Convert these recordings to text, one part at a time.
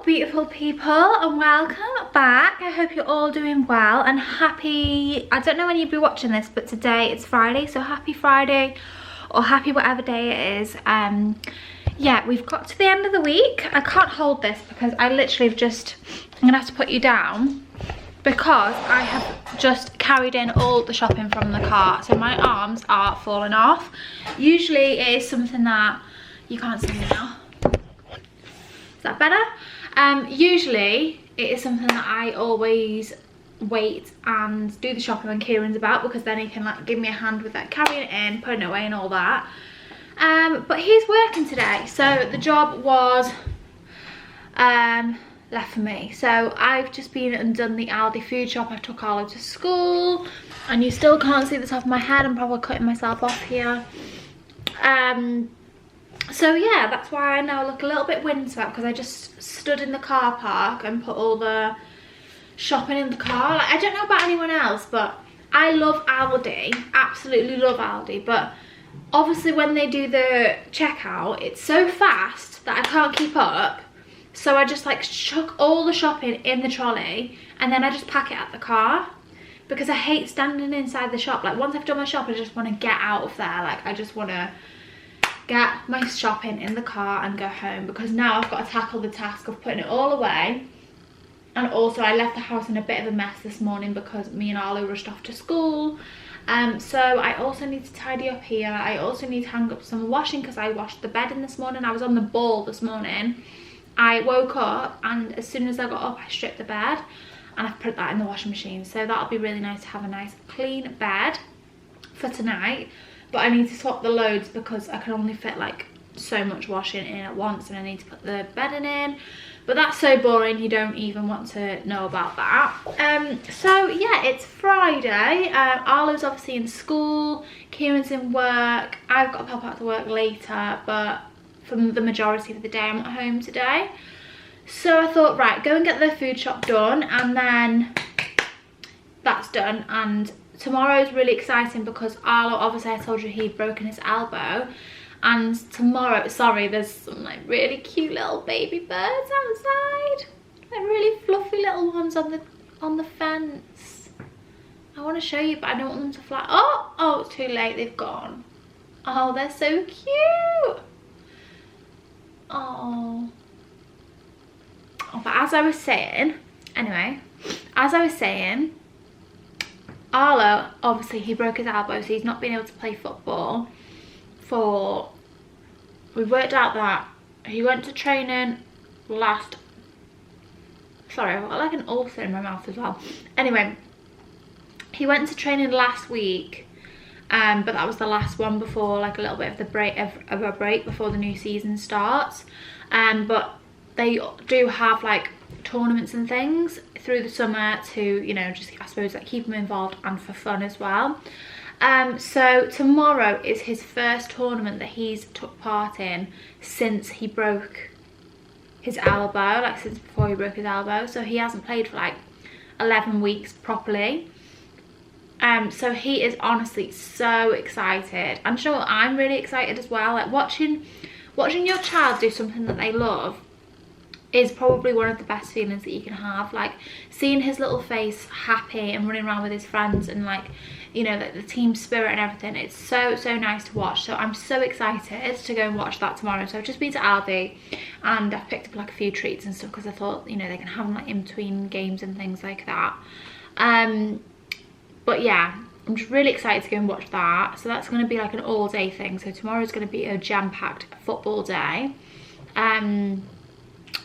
beautiful people, and welcome back. I hope you're all doing well and happy. I don't know when you'll be watching this, but today it's Friday, so happy Friday or happy whatever day it is. Yeah, we've got to the end of the week. I can't hold this because I literally have just, I'm gonna have to put you down because I have just carried in all the shopping from the car, so my arms are falling off. Usually it is something that you can't see me now. Is that better? Usually it is something that I always wait and do the shopping when Kieran's about, because then he can like give me a hand with like carrying it in, putting it away and all that. But he's working today, so the job was left for me. So I've just been and done the Aldi food shop. I took Arlo to school, and you still can't see the top of my head. I'm probably cutting myself off here. So yeah, that's why I now look a little bit windswept, because I just stood in the car park and put all the shopping in the car. Like, I don't know about anyone else, but I love Aldi, absolutely love Aldi, but obviously when they do the checkout, it's so fast that I can't keep up. So I just like chuck all the shopping in the trolley and then I just pack it at the car, because I hate standing inside the shop. Like, once I've done my shop, I just want to get out of there. Like, I just want to get my shopping in the car and go home, because now I've got to tackle the task of putting it all away. And also I left the house in a bit of a mess this morning because me and Arlo rushed off to school. So I also need to tidy up here. I also need to hang up some washing because I washed the bed in this morning. I was on the ball this morning. I woke up and as soon as I got up I stripped the bed and I've put that in the washing machine. So that'll be really nice to have a nice clean bed for tonight. But I need to swap the loads because I can only fit like so much washing in at once, and I need to put the bedding in. But that's so boring, you don't even want to know about that. So yeah, it's Friday. Arlo's obviously in school, Kieran's in work. I've got to pop out to work later, but for the majority of the day I'm at home today. So I thought, right, go and get the food shop done, and then that's done. And tomorrow is really exciting because Arlo, obviously I told you he'd broken his elbow, and tomorrow, sorry, there's some like really cute little baby birds outside, like really fluffy little ones on the fence. I want to show you, but I don't want them to fly. Oh, it's too late, they've gone. Oh, they're so cute. Oh, but as I was saying, Arlo, obviously he broke his elbow, so he's not been able to play football for, we worked out that he went to training last, sorry, I've got like an ulcer in my mouth as well. Anyway, he went to training last week, but that was the last one before like a little bit of the break of a break before the new season starts. But they do have like tournaments and things through the summer to, you know, just I suppose like keep him involved and for fun as well. So tomorrow is his first tournament that he's took part in since he broke his elbow, like since before he broke his elbow. So he hasn't played for like 11 weeks properly. So he is honestly so excited. I'm sure I'm really excited as well. Like watching your child do something that they love is probably one of the best feelings that you can have. Like seeing his little face happy and running around with his friends, and like, you know, the team spirit and everything, it's so nice to watch. So I'm so excited to go and watch that tomorrow. So I've just been to Aldi and I've picked up like a few treats and stuff, because I thought, you know, they can have them like in between games and things like that. But yeah, I'm just really excited to go and watch that. So that's going to be like an all day thing. So tomorrow's going to be a jam-packed football day.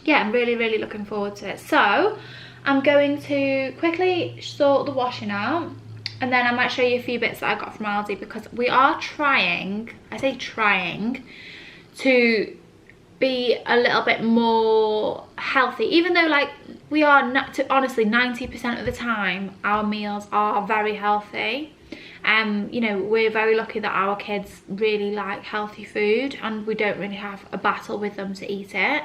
Yeah, I'm really looking forward to it. So I'm going to quickly sort the washing out, and then I might show you a few bits that I got from Aldi, because we are trying, I say trying, to be a little bit more healthy, even though like we are honestly 90% of the time our meals are very healthy. You know, we're very lucky that our kids really like healthy food and we don't really have a battle with them to eat it.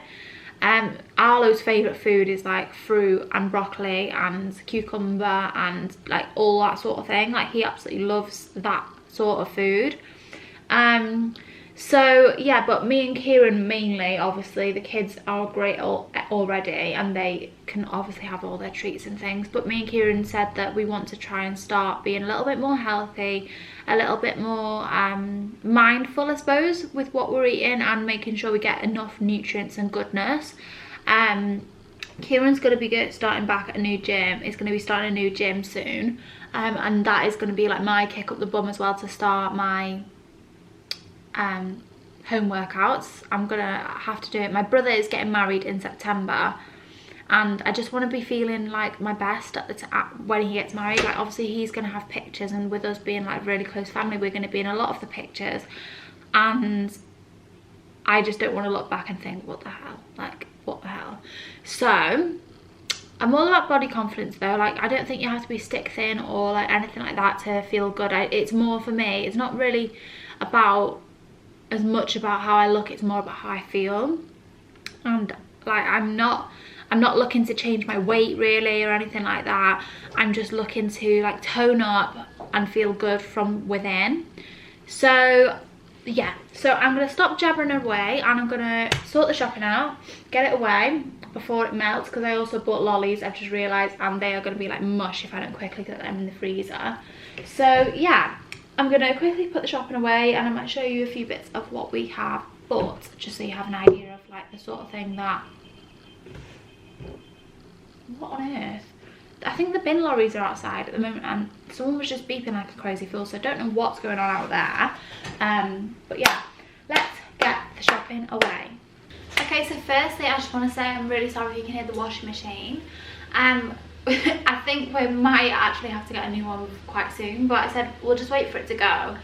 Arlo's favourite food is like fruit and broccoli and cucumber and like all that sort of thing. Like he absolutely loves that sort of food. So yeah, but me and Kieran mainly, obviously the kids are great already and they can obviously have all their treats and things, but me and Kieran said that we want to try and start being a little bit more healthy, a little bit more mindful, I suppose, with what we're eating and making sure we get enough nutrients and goodness. Kieran's going to be starting back at a new gym. He's going to be starting a new gym soon, and that is going to be like my kick up the bum as well to start my home workouts. I'm gonna have to do it. My brother is getting married in September and I just want to be feeling like my best when he gets married. Like obviously he's gonna have pictures, and with us being like really close family, we're gonna be in a lot of the pictures, and I just don't want to look back and think, what the hell, like what the hell. So I'm all about body confidence though. Like I don't think you have to be stick thin or like anything like that to feel good. It's more, for me, it's not really about as much about how I look, it's more about how I feel. And like I'm not looking to change my weight really or anything like that. I'm just looking to like tone up and feel good from within. So yeah, so I'm gonna stop jabbering away and I'm gonna sort the shopping out, get it away before it melts, because I also bought lollies, I've just realised, and they are gonna be like mush if I don't quickly get them in the freezer. So yeah, I'm going to quickly put the shopping away and I might show you a few bits of what we have bought, just so you have an idea of like the sort of thing that... What on earth? I think the bin lorries are outside at the moment and someone was just beeping like a crazy fool, so I don't know what's going on out there. But yeah, let's get the shopping away. Okay, so firstly I just want to say I'm really sorry if you can hear the washing machine. I think we might actually have to get a new one quite soon, but I said we'll just wait for it to go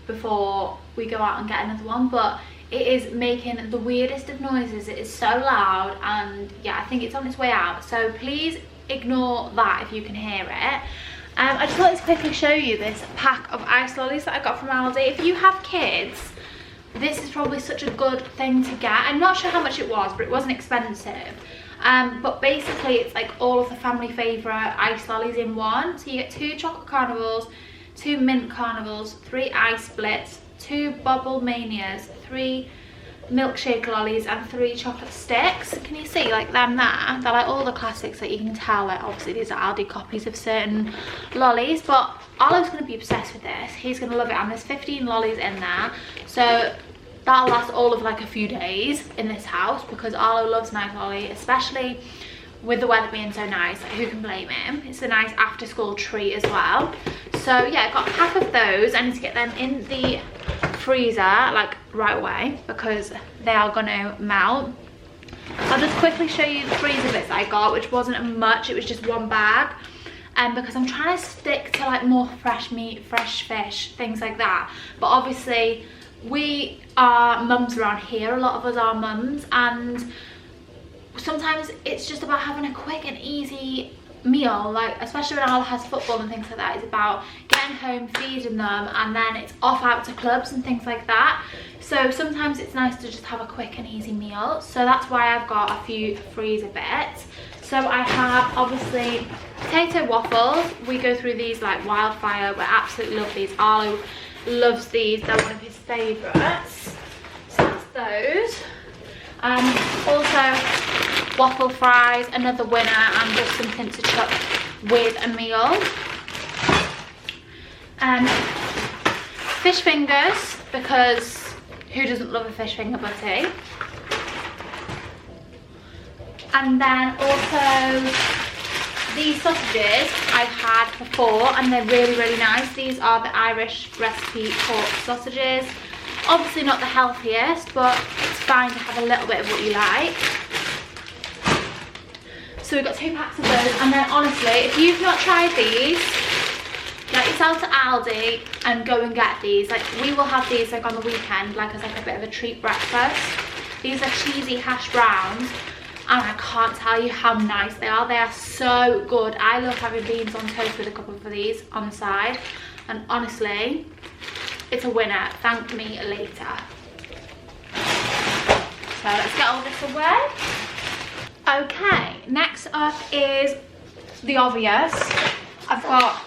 before we go out and get another one. But it is making the weirdest of noises. It is so loud, and yeah, I think it's on its way out, so please ignore that if you can hear it. I just wanted to quickly show you this pack of ice lollies that I got from Aldi. If you have kids, this is probably such a good thing to get. I'm not sure how much it was, but it wasn't expensive. But basically it's like all of the family favourite ice lollies in one. So you get 2 chocolate carnivals, 2 mint carnivals, 3 ice splits, 2 bubble manias, 3 milkshake lollies and 3 chocolate sticks. Can you see like them there? They're like all the classics that you can tell, like obviously these are Aldi copies of certain lollies, but Arlo's going to be obsessed with this. He's going to love it, and there's 15 lollies in there, so that'll last all of like a few days in this house, because Arlo loves nice lolly, especially with the weather being so nice. Like, who can blame him? It's a nice after school treat as well. So yeah, I got a pack of those. I need to get them in the freezer like right away because they are gonna melt. I'll just quickly show you the freezer bits that I got, which wasn't much, it was just 1 bag. Because I'm trying to stick to like more fresh meat, fresh fish, things like that. But obviously we are mums around here, a lot of us are mums, and sometimes it's just about having a quick and easy meal, like especially when Al has football and things like that. It's about getting home, feeding them, and then it's off out to clubs and things like that. So sometimes it's nice to just have a quick and easy meal, so that's why I've got a few freezer bits. So I have obviously potato waffles. We go through these like wildfire. We absolutely love these. Arlo loves these, they're one of his favourites. So that's those. Also waffle fries, another winner, and just something to chuck with a meal. Fish fingers, because who doesn't love a fish finger butty? And then also these sausages I've had before and they're really, really nice. These are the Irish recipe pork sausages. Obviously not the healthiest, but it's fine to have a little bit of what you like. So we've got 2 packs of those, and then honestly, if you've not tried these, get yourself to Aldi and go and get these. Like, we will have these like on the weekend, like as like a bit of a treat breakfast. These are cheesy hash browns, and I can't tell you how nice they are. They are so good. I love having beans on toast with a couple of these on the side, and honestly, it's a winner. Thank me later. So let's get all this away. Okay, next up is the obvious. I've got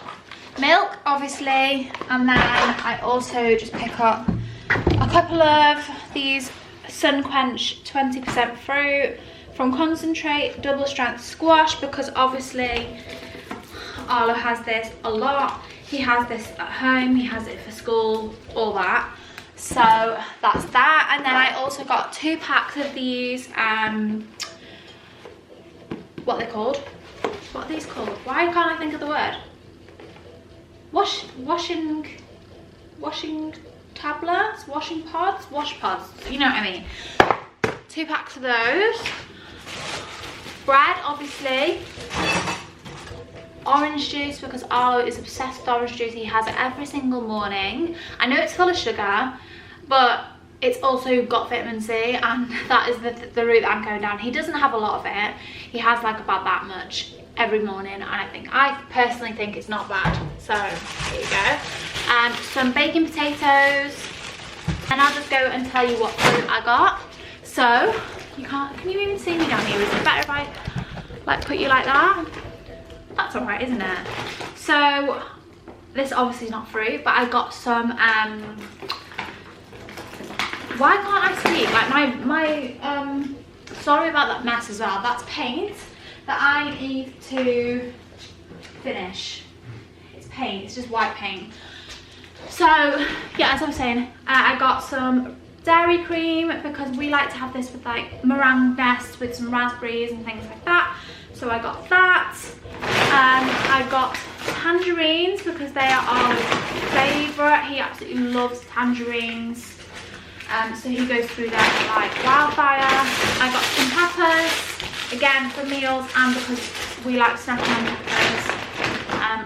milk, obviously, and then I also just pick up a a couple of these Sun Quench 20% fruit from Concentrate double strength squash, because obviously Arlo has this a lot. He has this at home, he has it for school, all that. So that's that. And then I also got 2 packs of these, what are they called? What are these called? Why can't I think of the word? Washing tablets, washing pods, wash pods, you know what I mean. 2 packs of those. Bread, obviously. Orange juice, because Arlo is obsessed with orange juice. He has it every single morning. I know it's full of sugar, but it's also got vitamin C, and that is the route that I'm going down. He doesn't have a lot of it. He has like about that much every morning, and I personally think it's not bad. So there you go. Some baking potatoes, and I'll just go and tell you what fruit I got. So can you even see me down here? Is it better if I like put you like that? That's all right, isn't it? So this obviously is not fruit, but I got some why can't I speak? Like my sorry about that mess as well. That's paint that I need to finish. It's paint, it's just white paint. So yeah, as I was saying, I got some dairy cream, because we like to have this with like meringue nest with some raspberries and things like that. So I got that. I got tangerines, because they are our favourite. He absolutely loves tangerines. So he goes through them like wildfire. I got some peppers, again for meals, and because we like snacking on peppers.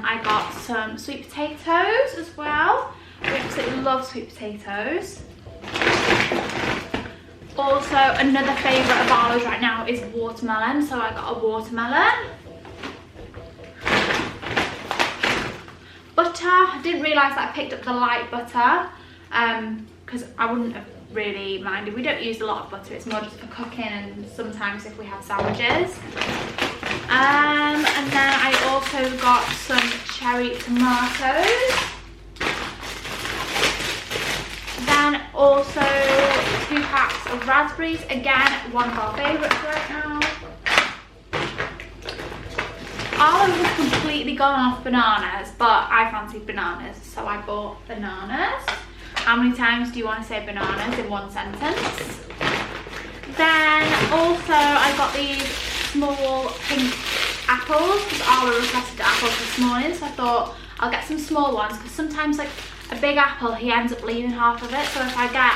I got some sweet potatoes as well. We absolutely love sweet potatoes. Also, another favourite of ours right now is watermelon, so I got a watermelon. Butter, I didn't realise that I picked up the light butter, because I wouldn't have really minded. We don't use a lot of butter, it's more just for cooking and sometimes if we have sandwiches. And then I also got some cherry tomatoes. Then also 2 packs of raspberries, again one of our favourites right now. Arlo has completely gone off bananas, but I fancied bananas, so I bought bananas. How many times do you want to say bananas in one sentence? Then also I got these small pink apples, because Arlo requested apples this morning, so I thought I'll get some small ones, because sometimes like a big apple he ends up leaving half of it, so if I get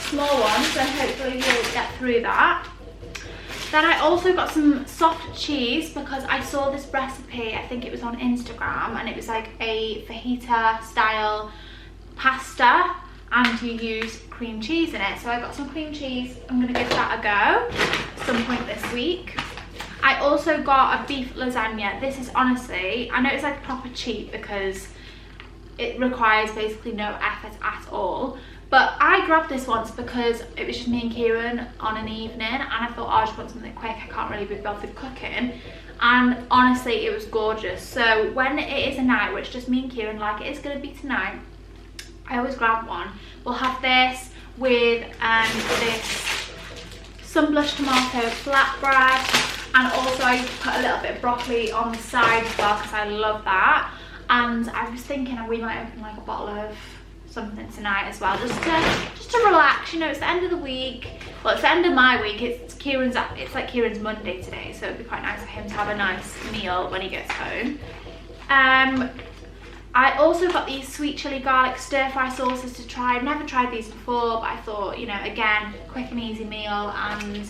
small ones then hopefully we'll get through that. Then I also got some soft cheese, because I saw this recipe, I think it was on Instagram, and it was like a fajita style pasta and you use cream cheese in it. So I got some cream cheese. I'm going to give that a go at some point this week. I also got a beef lasagna. This is honestly, I know it's like proper cheap because it requires basically no effort at all. But I grabbed this once because it was just me and Kieran on an evening, and I thought, oh, I just want something quick, I can't really be bothered cooking. And honestly, it was gorgeous. So when it is a night where it's just me and Kieran, like it is going to be tonight, I always grab one. We'll have this with this sun-blushed tomato flatbread, and also I put a little bit of broccoli on the side as well because I love that. And I was thinking we might open like a bottle of something tonight as well, just to relax. You know, it's the end of the week. Well, it's the end of my week. It's like Kieran's Monday today, so it'd be quite nice for him to have a nice meal when he gets home. I also got these sweet chili garlic stir fry sauces to try. I've never tried these before, but I thought, you know, again, quick and easy meal, and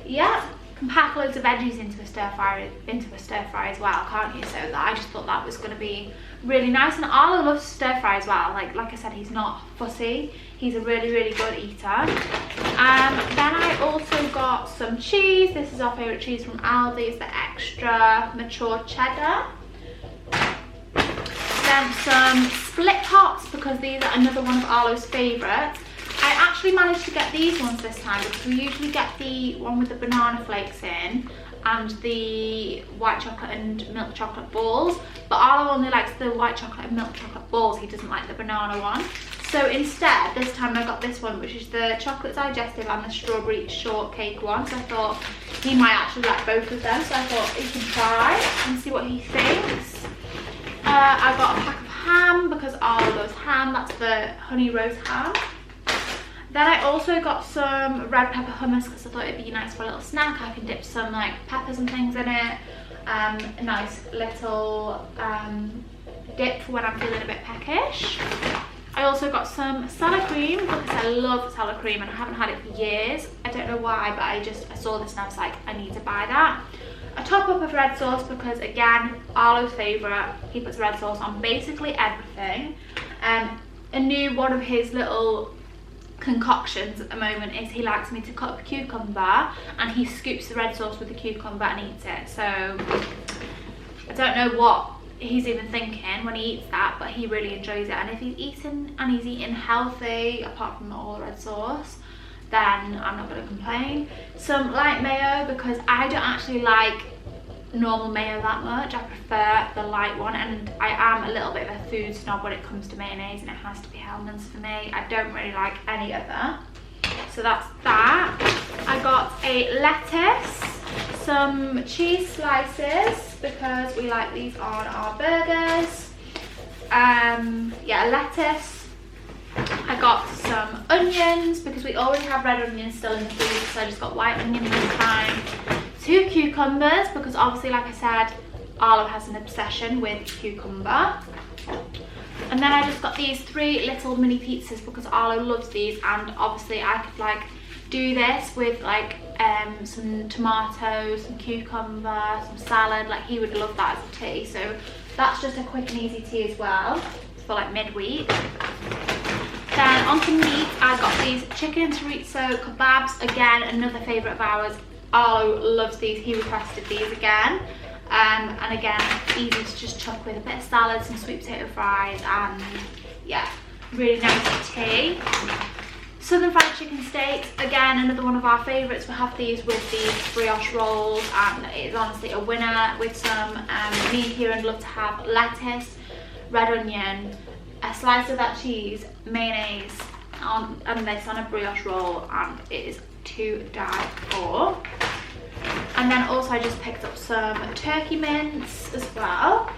yeah, can pack loads of veggies into a stir fry as well, can't you? So I just thought that was going to be really nice. And Arlo loves stir fry as well. Like I said, he's not fussy. He's a really, really good eater. Then I also got some cheese. This is our favourite cheese from Aldi. It's the extra mature cheddar. Then some split tops, because these are another one of Arlo's favourites. I actually managed to get these ones this time because we usually get the one with the banana flakes in and the white chocolate and milk chocolate balls, but Arlo only likes the white chocolate and milk chocolate balls. He doesn't like the banana one. So instead, this time I got this one, which is the chocolate digestive and the strawberry shortcake one. So I thought he might actually like both of them. So I thought he can try and see what he thinks. I got a pack of ham because Arlo loves ham. That's the honey rose ham. Then I also got some red pepper hummus because I thought it'd be nice for a little snack. I can dip some like peppers and things in it. A nice little dip for when I'm feeling a bit peckish. I also got some salad cream because I love salad cream and I haven't had it for years. I don't know why, but I saw this and I was like, I need to buy that. A top up of red sauce because, again, Arlo's favourite. He puts red sauce on basically everything. A new one of his little concoctions at the moment is he likes me to cut up a cucumber and he scoops the red sauce with the cucumber and eats it. So I don't know what he's even thinking when he eats that, but he really enjoys it. And if he's eating healthy apart from all the red sauce, then I'm not going to complain. Some light mayo because I don't actually like normal mayo that much. I prefer the light one, and I am a little bit of a food snob when it comes to mayonnaise, and it has to be Hellmann's for me. I don't really like any other. So that's that. I got a lettuce, some cheese slices because we like these on our burgers. Yeah, lettuce. I got some onions because we already have red onions still in the freezer, so I just got white onion this time. 2 cucumbers because obviously, like I said, Arlo has an obsession with cucumber. And then I just got these 3 little mini pizzas because Arlo loves these, and obviously I could like do this with like some tomatoes, some cucumber, some salad. Like he would love that as a tea, so that's just a quick and easy tea as well for like midweek. Then on to meat, I got these chicken chorizo kebabs. Again, another favourite of ours. Arlo loves these. He requested these again. And again, easy to just chuck with a bit of salad, some sweet potato fries, and yeah, really nice tea. Southern fried chicken steaks, again, another one of our favourites. We have these with these brioche rolls, and it is honestly a winner with some, me and Kieran love to have lettuce, red onion, a slice of that cheese, mayonnaise, and this on a brioche roll, and it is to die for. And then also I just picked up some turkey mince as well.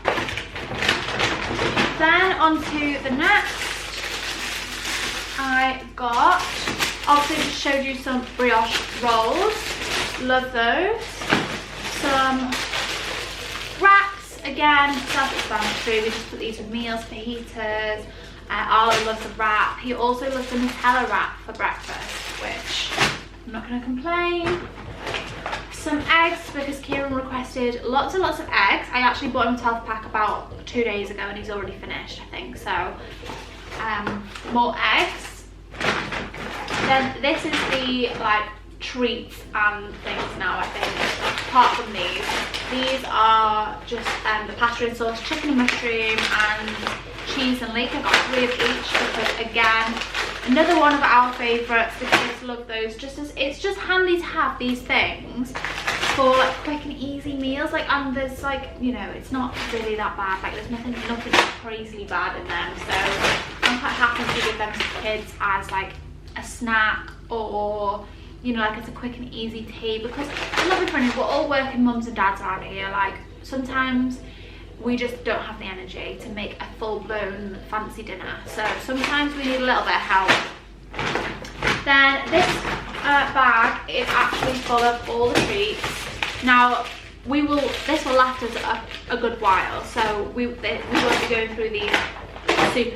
Then on to the next, I got, obviously just showed you some brioche rolls, love those. Some wraps, again, self-explanatory, we just put these with meals, fajitas. Arlo loves a wrap. He also loves the Nutella wrap for breakfast, which I'm not going to complain. Some eggs because Kieran requested lots and lots of eggs. I actually bought him a 12 pack about 2 days ago and he's already finished, I think. So more eggs. Then this is the like treats and things now, I think, apart from these are just the pasta and sauce, chicken and mushroom, and cheese and leek. I got 3 of each because, again, another one of our favourites. The kids love those. Just as it's just handy to have these things for like quick and easy meals. Like, and there's like, you know, it's not really that bad. Like, there's nothing crazily bad in them. So I'm quite happy to give them to kids as like a snack, or you know, like it's a quick and easy tea, because I'm not being funny, we're all working mums and dads around here. Like sometimes we just don't have the energy to make a full-blown fancy dinner, so sometimes we need a little bit of help. Then this bag is actually full of all the treats. Now this will last us a good while, so we won't be going through these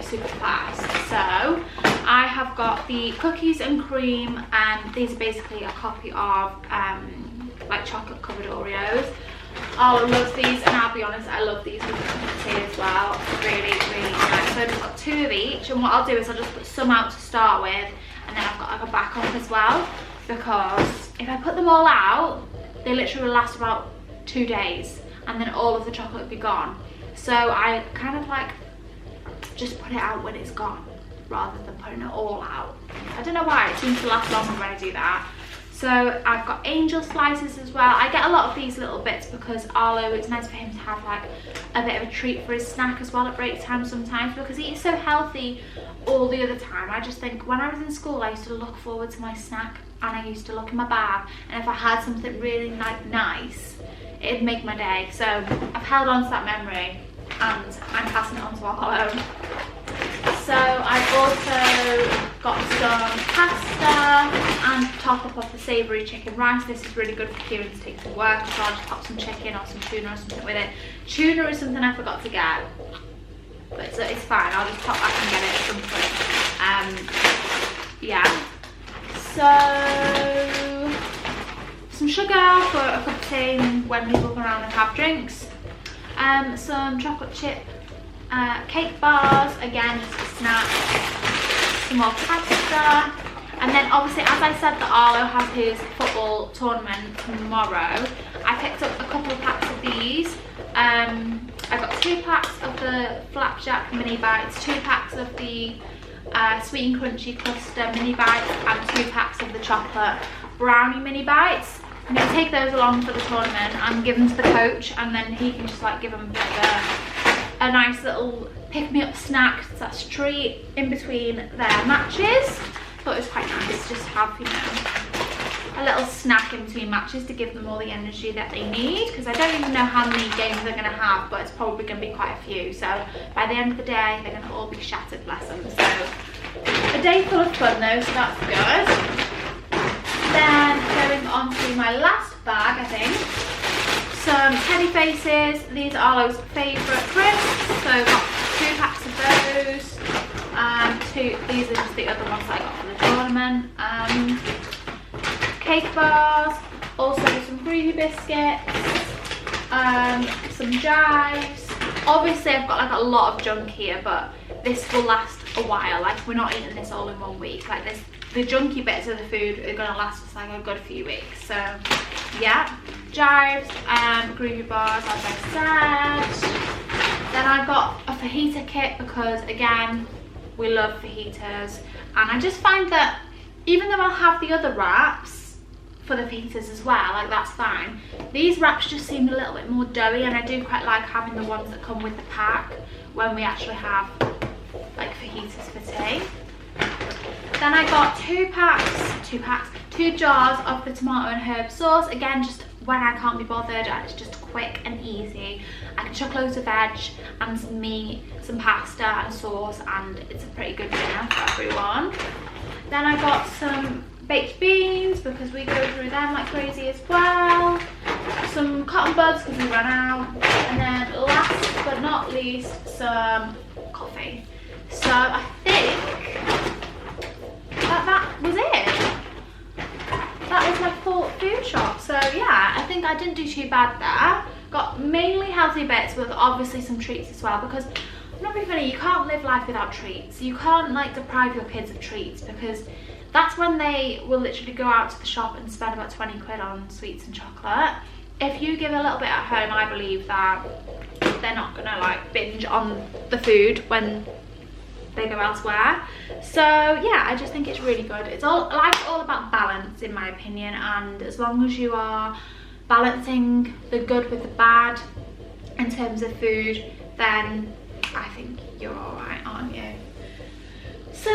super fast. So I have got the cookies and cream, and these are basically a copy of like chocolate covered Oreos. Arlo loves these, and I'll be honest, I love these with tea as well. Really nice. So I've just got 2 of each, and what I'll do is I'll just put some out to start with, and then I've got like a backup as well, because if I put them all out, they literally will last about 2 days, and then all of the chocolate will be gone. So I kind of like just put it out when it's gone rather than putting it all out. I don't know why, it seems to last longer when I do that. So I've got angel slices as well. I get a lot of these little bits because Arlo, it's nice for him to have like a bit of a treat for his snack as well at break time sometimes, because he is so healthy all the other time. I just think when I was in school, I used to look forward to my snack and I used to look in my bag, and if I had something really like nice, it'd make my day. So I've held on to that memory and I'm passing it on to Arlo. So I've also got some pasta and top up of the savoury chicken rice. This is really good for Kieran to take to work, so I'll just pop some chicken or some tuna or something with it. Tuna is something I forgot to get, but it's fine. I'll just pop back and get it at some point. Yeah. So some sugar for a cup of tea when people come around and have drinks. Some chocolate chip cake bars, again just a snack, some more pasta, and then obviously, as I said, that Arlo has his football tournament tomorrow. I picked up a couple of packs of these. I got 2 packs of the flapjack mini bites, 2 packs of the sweet and crunchy cluster mini bites, and 2 packs of the chocolate brownie mini bites. I'm going to take those along for the tournament and give them to the coach, and then he can just like give them a nice little pick-me-up snack / treat in between their matches. Thought it was quite nice just to have, you know, a little snack in between matches to give them all the energy that they need, because I don't even know how many games they're going to have, but it's probably going to be quite a few. So by the end of the day, they're going to all be shattered, bless them. So a day full of fun though, so that's good. Then going on to my last bag, I think. Some teddy faces. These are Arlo's favourite crisps, so I've got 2 packs of those. These are just the other ones that I got for the tournament. Cake bars, also some Groovy biscuits, some Jives. Obviously I've got like a lot of junk here, but this will last a while. Like, we're not eating this all in one week. Like, this, the junky bits of the food are gonna last us like a good few weeks. So yeah, Jives, Groovy bars, as I said. Then I got a fajita kit because, again, we love fajitas, and I just find that even though I'll have the other wraps for the fajitas as well, like that's fine, these wraps just seem a little bit more doughy, and I do quite like having the ones that come with the pack when we actually have like fajitas for tea. Then I got 2 jars of the tomato and herb sauce. Again, just when I can't be bothered and it's just quick and easy. I can chuck loads of veg and some meat, some pasta and sauce, and it's a pretty good dinner for everyone. Then I got some baked beans because we go through them like crazy as well. Some cotton buds because we ran out. And then last but not least, some coffee. So I think that was it. That was my full food shop. So yeah, I think I didn't do too bad there. Got mainly healthy bits with obviously some treats as well, because I'm not being funny, you can't live life without treats. You can't like deprive your kids of treats, because that's when they will literally go out to the shop and spend about 20 quid on sweets and chocolate. If you give a little bit at home, I believe that they're not gonna like binge on the food when they go elsewhere. So yeah, I just think it's really good. It's all about balance in my opinion, and as long as you are balancing the good with the bad in terms of food, then I think you're all right, aren't you? So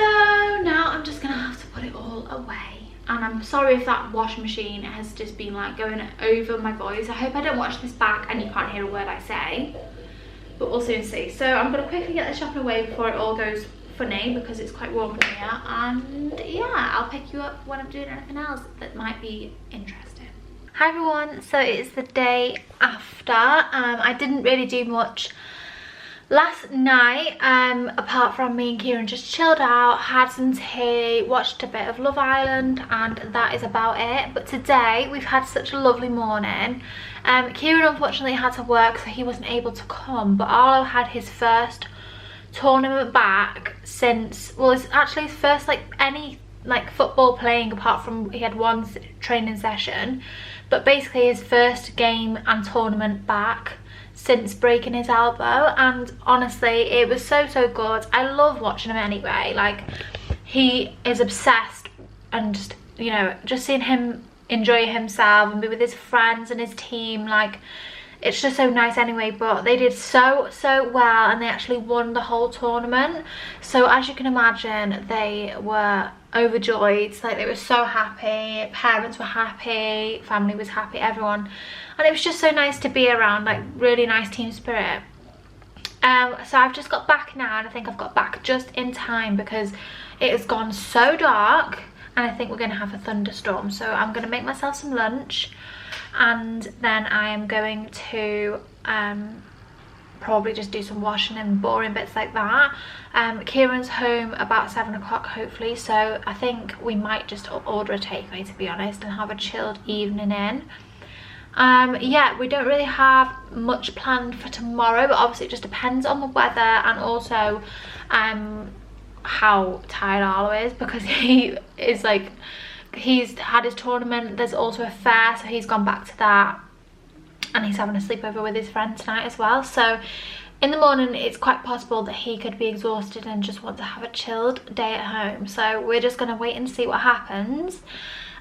now I'm just gonna have to put it all away, and I'm sorry if that washing machine has just been like going over my voice. I hope I don't watch this back and you can't hear a word I say, but we'll soon see. So I'm gonna quickly get the shopping away before it all goes funny, because it's quite warm in here, and yeah, I'll pick you up when I'm doing anything else that might be interesting. Hi everyone, so it's the day after. I didn't really do much last night, apart from me and Kieran just chilled out, had some tea, watched a bit of Love Island, and that is about it. But today we've had such a lovely morning. Kieran unfortunately had to work, so he wasn't able to come, but Arlo had his first tournament back since, well, it's actually his first like any like football playing, apart from he had one training session, but basically his first game and tournament back since breaking his elbow. And honestly, it was so good. I love watching him anyway. Like, he is obsessed, and just, you know, just seeing him enjoy himself and be with his friends and his team. Like, it's just so nice anyway. But they did so well, and they actually won the whole tournament. So as you can imagine, they were overjoyed. Like, they were so happy, parents were happy, family was happy, everyone, and it was just so nice to be around. Like, really nice team spirit. So I've just got back now, and I think I've got back just in time because it has gone so dark, and I think we're going to have a thunderstorm. So I'm going to make myself some lunch, and then I am going to probably just do some washing and boring bits like that. Kieran's home about 7 o'clock hopefully, so I think we might just order a takeaway, to be honest, and have a chilled evening in. Yeah, we don't really have much planned for tomorrow, but obviously it just depends on the weather, and also how tired Arlo is, because he is like, he's had his tournament, there's also a fair, so he's gone back to that, and he's having a sleepover with his friend tonight as well. So in the morning it's quite possible that he could be exhausted and just want to have a chilled day at home, so we're just going to wait and see what happens.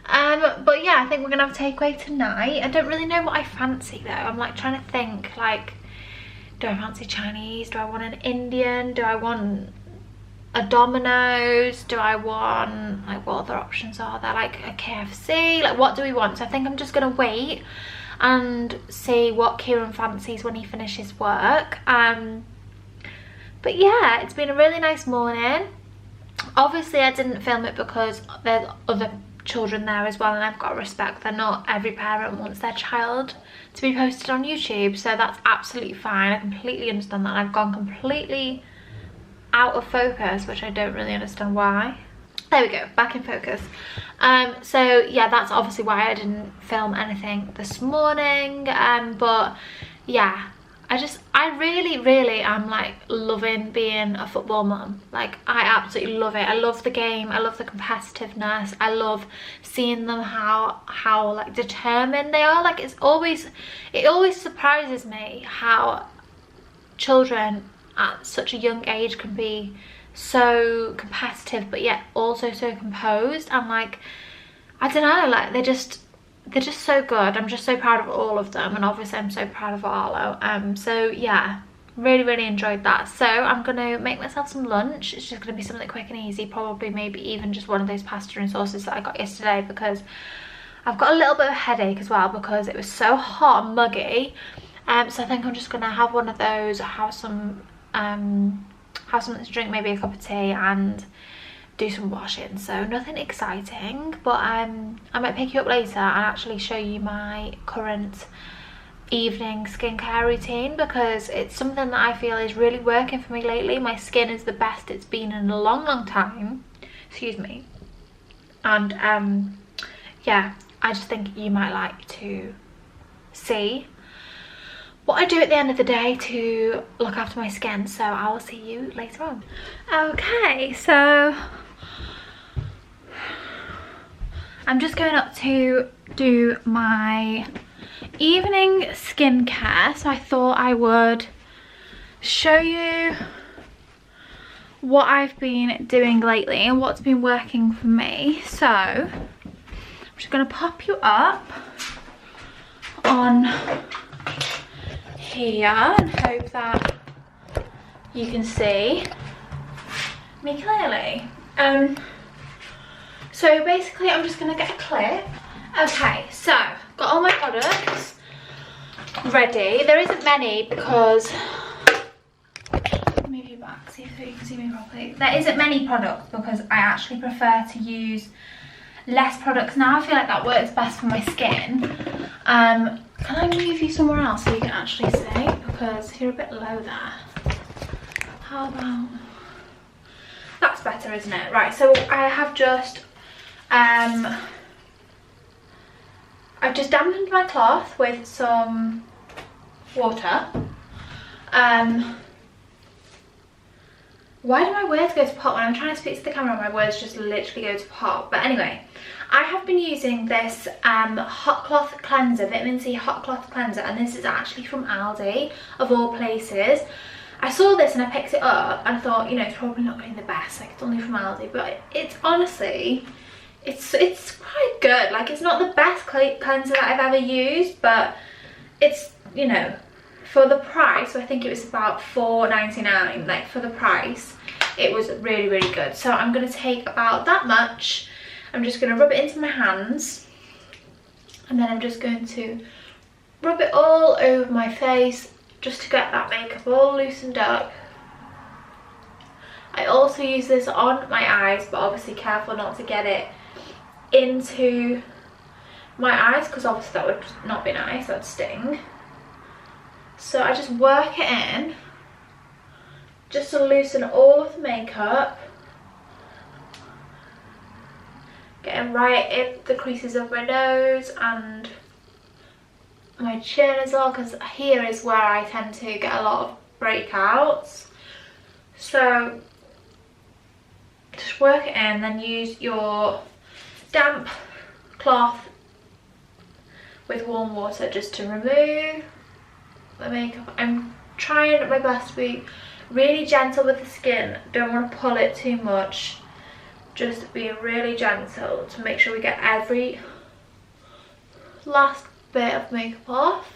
But yeah, I think we're gonna have a takeaway tonight. I don't really know what I fancy though. I'm like trying to think, like, do I fancy Chinese? Do I want an Indian? Do I want a Domino's? Do I want, like, what other options are there? Like a KFC? Like, what do we want? So I think I'm just gonna wait and see what Kieran fancies when he finishes work. But yeah, it's been a really nice morning. Obviously I didn't film it because there's other children there as well, and I've got to respect that not every parent wants their child to be posted on YouTube, so that's absolutely fine. I completely understand that. I've gone completely out of focus, which I don't really understand why. There we go, back in focus. So yeah, that's obviously why I didn't film anything this morning. But yeah, I really am like loving being a football mum. Like, I absolutely love it. I love the game, I love the competitiveness, I love seeing them how like determined they are. Like, it always surprises me how children at such a young age can be so competitive but yet also so composed, and like, I don't know, like they're just so good. I'm just so proud of all of them, and obviously I'm so proud of Arlo. So yeah, really enjoyed that. So I'm gonna make myself some lunch. It's just gonna be something quick and easy, probably maybe even just one of those pasta and sauces that I got yesterday, because I've got a little bit of a headache as well because it was so hot and muggy. So I think I'm just gonna have one of those, have something to drink, maybe a cup of tea, and do some washing. So nothing exciting, but I might pick you up later and actually show you my current evening skincare routine, because it's something that I feel is really working for me lately. My skin is the best it's been in a long time, excuse me, and yeah, I just think you might like to see what I do at the end of the day to look after my skin. So I will see you later on. Okay, so I'm just going up to do my evening skincare, so I thought I would show you what I've been doing lately and what's been working for me. So I'm just going to pop you up on here and hope that you can see me clearly. So basically I'm just gonna get a clip. Okay, so got all my products ready. There isn't many because, move you back so you can see me properly. There isn't many products because I actually prefer to use less products now. I feel like that works best for my skin. Can I move you somewhere else so you can actually see, because you're a bit low there. How about, that's better, isn't it? Right, so I have just I've just dampened my cloth with some water. Why do my words go to pot when I'm trying to speak to the camera? My words just literally go to pot. But anyway, I have been using this hot cloth cleanser, vitamin C hot cloth cleanser, and this is actually from Aldi, of all places. I saw this and I picked it up and I thought, you know, it's probably not going to be the best, like it's only from Aldi, but it's honestly, it's quite good. Like, it's not the best cleanser that I've ever used, but it's, you know, for the price, so I think it was about $4.99, like for the price, it was really, really good. So I'm going to take about that much. I'm just going to rub it into my hands, and then I'm just going to rub it all over my face just to get that makeup all loosened up. I also use this on my eyes, but obviously careful not to get it into my eyes, because obviously that would not be nice, that'd sting. So I just work it in just to loosen all of the makeup, getting right in the creases of my nose and my chin as well, because here is where I tend to get a lot of breakouts. So just work it in, then use your damp cloth with warm water just to remove the makeup. I'm trying my best to be really gentle with the skin. Don't want to pull it too much. Just being really gentle to make sure we get every last bit of makeup off.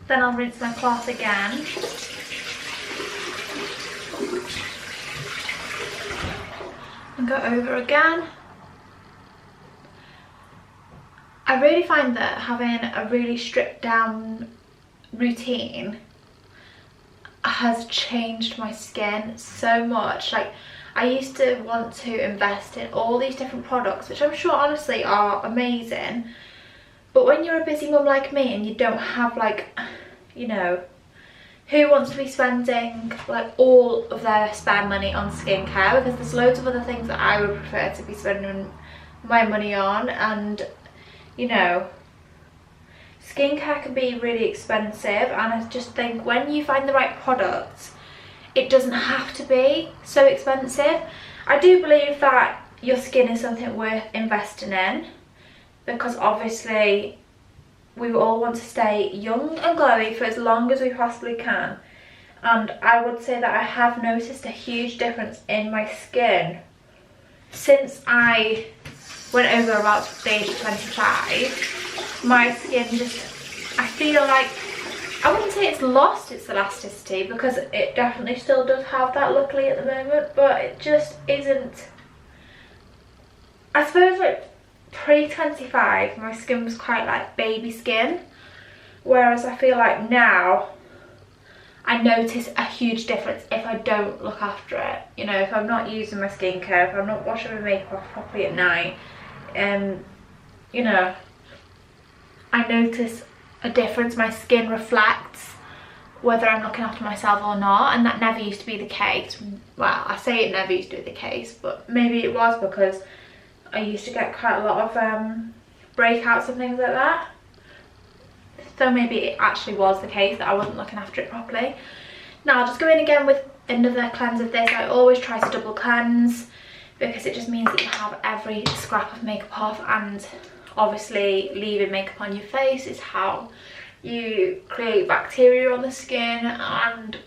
Then I'll rinse my cloth again. And go over again. I really find that having a really stripped down routine has changed my skin so much. Like, I used to want to invest in all these different products, which I'm sure honestly are amazing. But when you're a busy mum like me and you don't have, like, you know, who wants to be spending like all of their spare money on skincare? Because there's loads of other things that I would prefer to be spending my money on. And, you know, skincare can be really expensive, and I just think when you find the right products, it doesn't have to be so expensive. I do believe that your skin is something worth investing in, because obviously we all want to stay young and glowy for as long as we possibly can. And I would say that I have noticed a huge difference in my skin since I went over about the age of 25. My skin just, I feel like, I wouldn't say it's lost its elasticity, because it definitely still does have that luckily at the moment, but it just isn't. I suppose like pre-25 my skin was quite like baby skin, whereas I feel like now I notice a huge difference if I don't look after it. You know, if I'm not using my skincare, if I'm not washing my makeup off properly at night, you know, I notice a difference. My skin reflects whether I'm looking after myself or not, and that never used to be the case. Well, I say it never used to be the case, but maybe it was because I used to get quite a lot of breakouts and things like that. So maybe it actually was the case that I wasn't looking after it properly. Now I'll just go in again with another cleanse of this. I always try to double cleanse, because it just means that you have every scrap of makeup off, and obviously leaving makeup on your face is how you create bacteria on the skin, and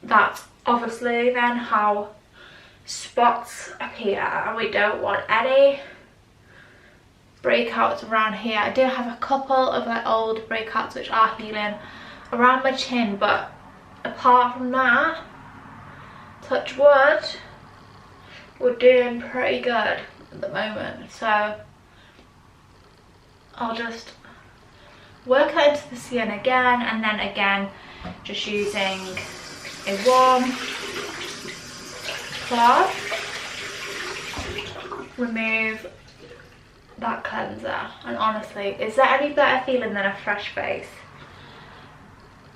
that's obviously then how spots appear, and we don't want any breakouts around here. I do have a couple of like old breakouts which are healing around my chin, but apart from that, touch wood, we're doing pretty good at the moment. So I'll just work it into the skin again, and then again just using a warm cloth, remove that cleanser. And honestly, is there any better feeling than a fresh face?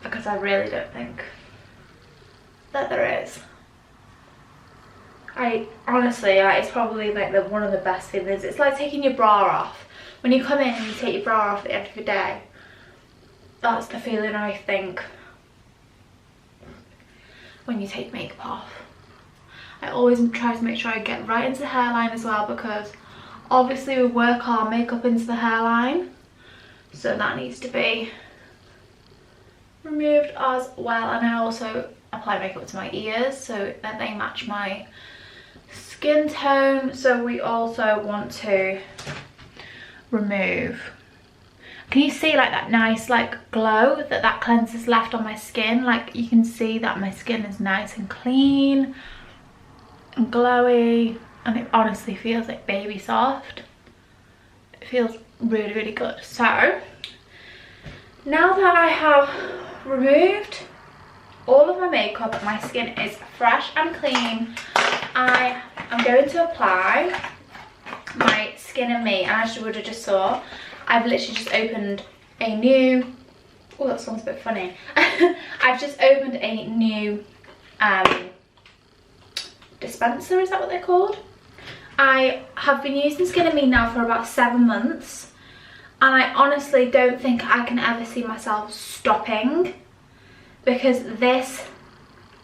Because I really don't think that there is. I honestly, like, it's probably like one of the best feelings. It's like taking your bra off. When you come in and you take your bra off at the end of the day, that's the feeling I think when you take makeup off. I always try to make sure I get right into the hairline as well, because Obviously we work our makeup into the hairline, so that needs to be removed as well. And I also apply makeup to my ears so that they match my skin tone. So we also want to remove, can you see like that nice like glow that cleanser's left on my skin? Like you can see that my skin is nice and clean and glowy, and it honestly feels like baby soft. It feels really, really good. So now that I have removed all of my makeup, my skin is fresh and clean, I am going to apply my Skin and Me. And as you would have just saw, I've literally just opened a new, oh that sounds a bit funny, I've just opened a new dispenser, is that what they're called? I have been using Skin and Me now for about 7 months, and I honestly don't think I can ever see myself stopping, because this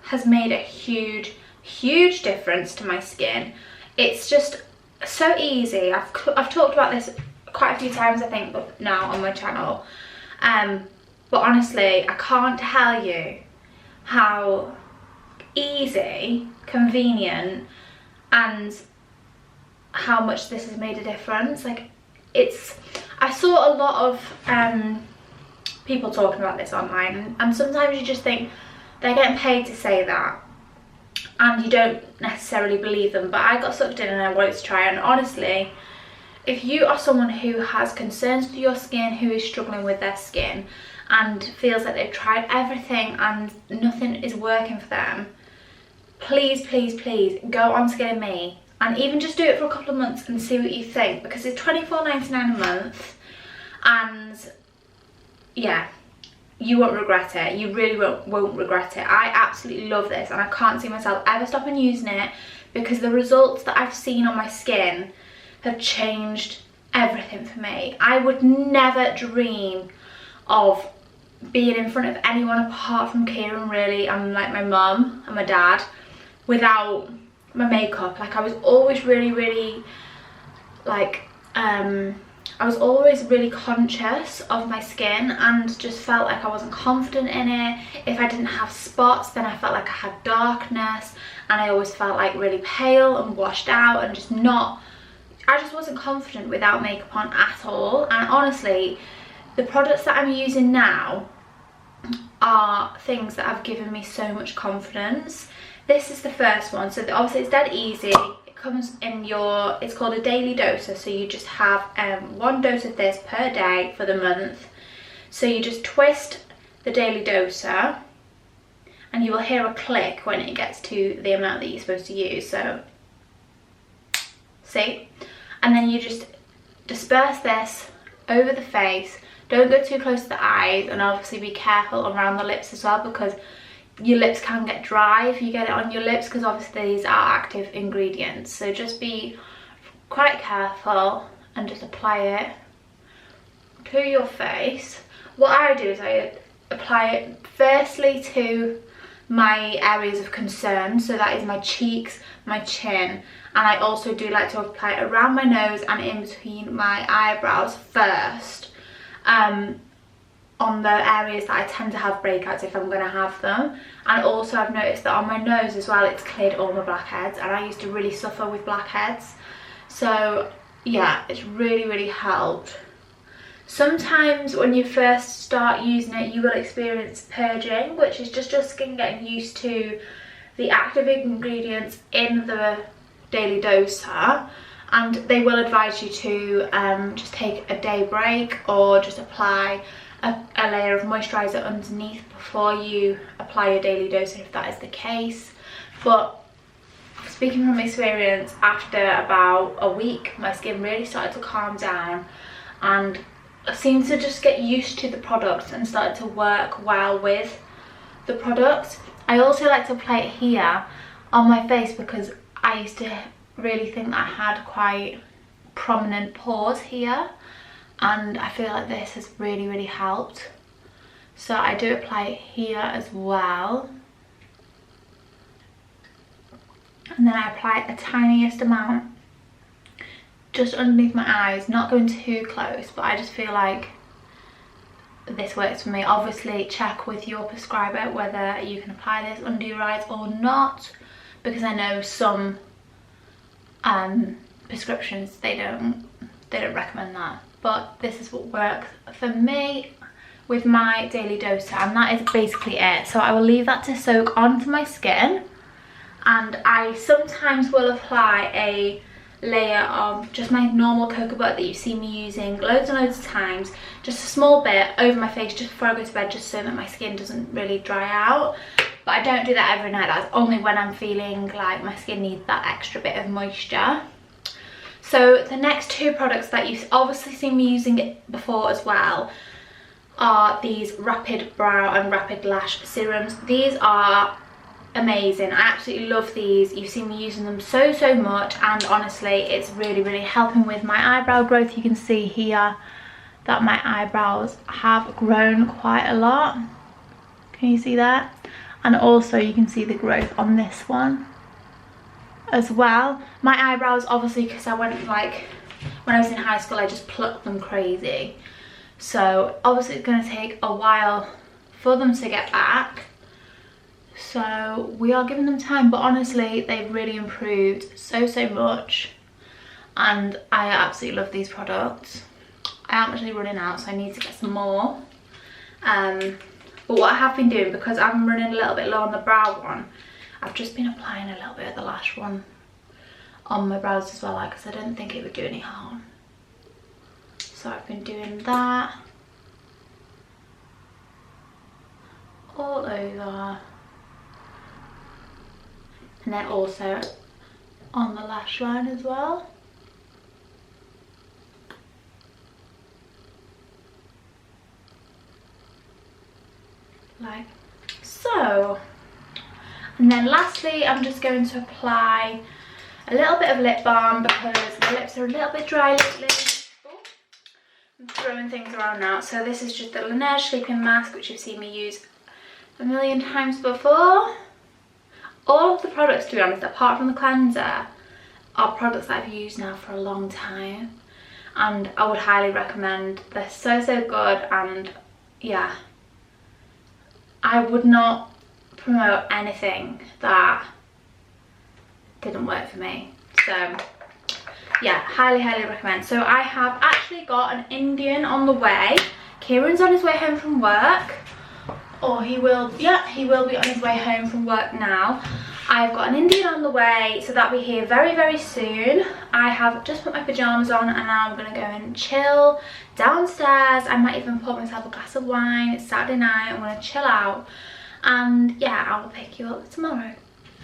has made a huge, huge difference to my skin. It's just so easy. I've talked about this quite a few times I think now on my channel, but honestly I can't tell you how easy, convenient, and how much this has made a difference. Like I saw a lot of people talking about this online, and sometimes you just think they're getting paid to say that and you don't necessarily believe them, but I got sucked in and I wanted to try. And honestly, if you are someone who has concerns with your skin, who is struggling with their skin and feels like they've tried everything and nothing is working for them, please, please, please go on Skin and Me and even just do it for a couple of months and see what you think, because it's £24.99 a month, and yeah, you won't regret it. You really won't regret it. I absolutely love this, and I can't see myself ever stopping using it, because the results that I've seen on my skin have changed everything for me. I would never dream of being in front of anyone apart from Kieran really, and like my mum and my dad, without my makeup. Like I was always really like I was always really conscious of my skin and just felt like I wasn't confident in it. If I didn't have spots, then I felt like I had darkness, and I always felt like really pale and washed out and I just wasn't confident without makeup on at all. And honestly, the products that I'm using now are things that have given me so much confidence. This is the first one, so obviously it's dead easy. Comes in your, it's called a daily doser, so you just have 1 dose of this per day for the month. So you just twist the daily doser and you will hear a click when it gets to the amount that you're supposed to use. So see, and then you just disperse this over the face. Don't go too close to the eyes, and obviously be careful around the lips as well, because your lips can get dry if you get it on your lips, because obviously these are active ingredients. So just be quite careful and just apply it to your face. What I do is I apply it firstly to my areas of concern, so that is my cheeks, my chin, and I also do like to apply it around my nose and in between my eyebrows first, on the areas that I tend to have breakouts if I'm going to have them. And also I've noticed that on my nose as well, it's cleared all my blackheads, and I used to really suffer with blackheads. So yeah, it's really helped. Sometimes when you first start using it, you will experience purging, which is just your skin getting used to the active ingredients in the daily doser, and they will advise you to just take a day break or just apply a layer of moisturiser underneath before you apply your daily dose, if that is the case. But speaking from experience, after about a week my skin really started to calm down and I seemed to just get used to the product and started to work well with the product. I also like to apply it here on my face, because I used to really think that I had quite prominent pores here, and I feel like this has really helped. So I do apply it here as well, and then I apply the tiniest amount just underneath my eyes, not going too close, but I just feel like this works for me. Obviously check with your prescriber whether you can apply this under your eyes or not, because I know some prescriptions they don't recommend that, but this is what works for me with my daily doser, and that is basically it. So I will leave that to soak onto my skin, and I sometimes will apply a layer of just my normal cocoa butter that you see me using loads and loads of times, just a small bit over my face just before I go to bed, just so that my skin doesn't really dry out. But I don't do that every night. That's only when I'm feeling like my skin needs that extra bit of moisture. So the next two products that you've obviously seen me using it before as well are these Rapid Brow and Rapid Lash serums. These are amazing. I absolutely love these. You've seen me using them so much, and honestly it's really helping with my eyebrow growth. You can see here that my eyebrows have grown quite a lot. Can you see that? And also you can see the growth on this one as well. My eyebrows, obviously, because I went, like, when I was in high school I just plucked them crazy, so obviously it's going to take a while for them to get back, so we are giving them time. But honestly they've really improved so much, and I absolutely love these products. I am actually running out, so I need to get some more. But what I have been doing, because I'm running a little bit low on the brow one, I've just been applying a little bit of the lash one on my brows as well, because I didn't think it would do any harm. So I've been doing that all over, and then also on the lash line as well. Like so. And then lastly I'm just going to apply a little bit of lip balm, because my lips are a little bit dry lately. I'm throwing things around now. So this is just the Laneige sleeping mask, which you've seen me use a million times before. All of the products, to be honest, apart from the cleanser, are products that I've used now for a long time, and I would highly recommend. They're so good, and yeah, I would not promote anything that didn't work for me. So yeah, highly recommend. So I have actually got an Indian on the way. Kieran's on his way home from work, or he will be on his way home from work now. I've got an Indian on the way, so that'll be here very soon. I have just put my pajamas on, and now I'm gonna go and chill downstairs. I might even pour myself a glass of wine. It's Saturday night, I'm gonna chill out, and yeah, I will pick you up tomorrow.